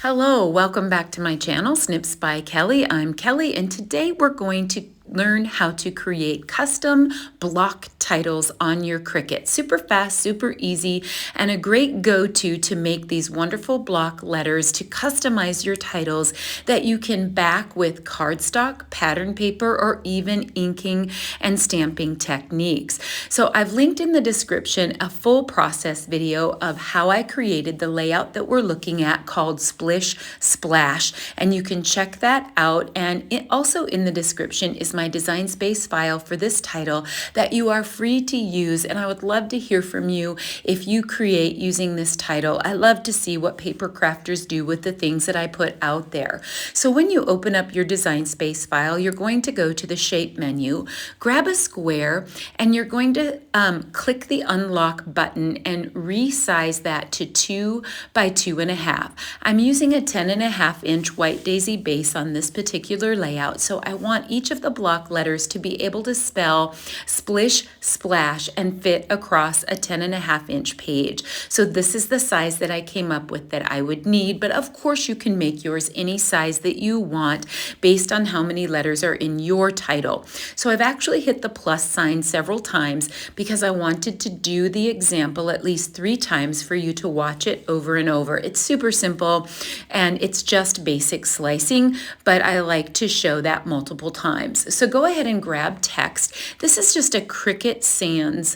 Hello, welcome back to my channel, Snips by Kelly. I'm Kelly, and today we're going to learn how to create custom block titles on your Cricut. Super fast, super easy, and a great go-to to make these wonderful block letters to customize your titles that you can back with cardstock, pattern paper, or even inking and stamping techniques. So I've linked in the description a full process video of how I created the layout that we're looking at called Splish Splash, and you can check that out. And also in the description is my Design Space file for this title that you are free to use, and I would love to hear from you if you create using this title. I love to see what paper crafters do with the things that I put out there. So when you open up your Design Space file, you're going to go to the Shape menu, grab a square, and you're going to click the Unlock button and resize that to 2 by 2.5. I'm using a 10.5 inch White Daisy base on this particular layout, so I want each of the block letters to be able to spell Splish Splash and fit across a 10.5 inch page. So this is the size that I came up with that I would need, but of course you can make yours any size that you want based on how many letters are in your title. So I've actually hit the plus sign several times because I wanted to do the example at least 3 times for you to watch it over and over. It's super simple and it's just basic slicing, but I like to show that multiple times. So go ahead and grab text. This is just a Cricut Sans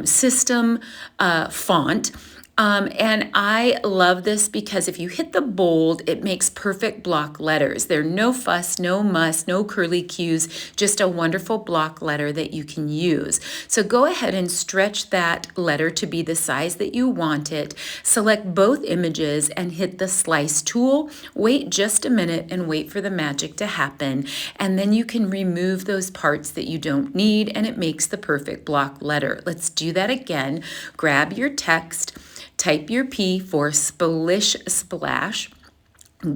system font. And I love this because if you hit the bold, it makes perfect block letters. They're no fuss, no muss, no curly cues, just a wonderful block letter that you can use. So go ahead and stretch that letter to be the size that you want it. Select both images and hit the slice tool. Wait just a minute and wait for the magic to happen. And then you can remove those parts that you don't need, and it makes the perfect block letter. Let's do that again. Grab your text. Type your P for Splish Splash.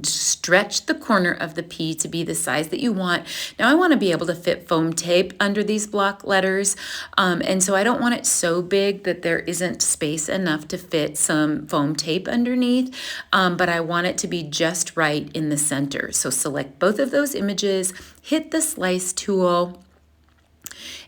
Stretch the corner of the P to be the size that you want. Now I want to be able to fit foam tape under these block letters, and so I don't want it so big that there isn't space enough to fit some foam tape underneath, but I want it to be just right in the center. So select both of those images, hit the slice tool,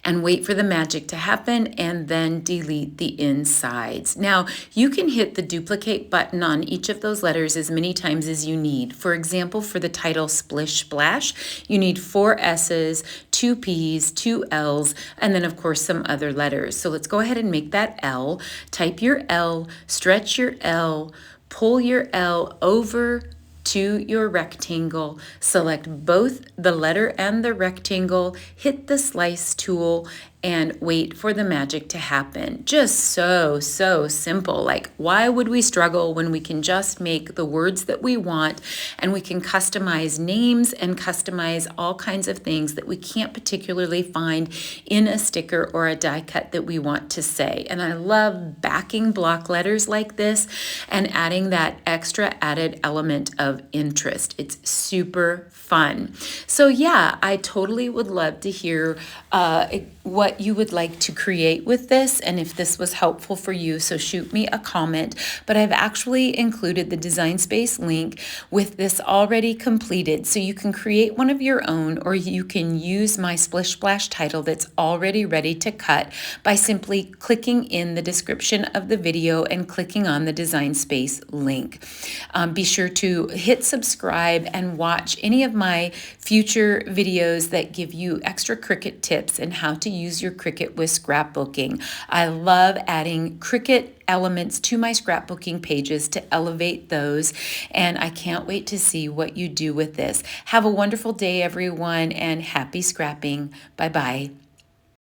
and wait for the magic to happen, and then delete the insides. Now, you can hit the duplicate button on each of those letters as many times as you need. For example, for the title Splish Splash, you need 4 S's, 2 P's, 2 L's, and then of course some other letters. So let's go ahead and make that L. Type your L, stretch your L, pull your L over to your rectangle, select both the letter and the rectangle, hit the slice tool, and wait for the magic to happen. Just so simple. Like, why would we struggle when we can just make the words that we want, and we can customize names and customize all kinds of things that we can't particularly find in a sticker or a die cut that we want to say. And I love backing block letters like this and adding that extra added element of interest. It's super fun. So yeah, I totally would love to hear what you would like to create with this, and if this was helpful for you, so shoot me a comment. But I've actually included the Design Space link with this already completed, so you can create one of your own, or you can use my Splish Splash title that's already ready to cut by simply clicking in the description of the video and clicking on the Design Space link. Be sure to hit subscribe and watch any of my future videos that give you extra Cricut tips and how to use your Cricut with scrapbooking. I love adding Cricut elements to my scrapbooking pages to elevate those, and I can't wait to see what you do with this. Have a wonderful day, everyone, and happy scrapping. Bye-bye.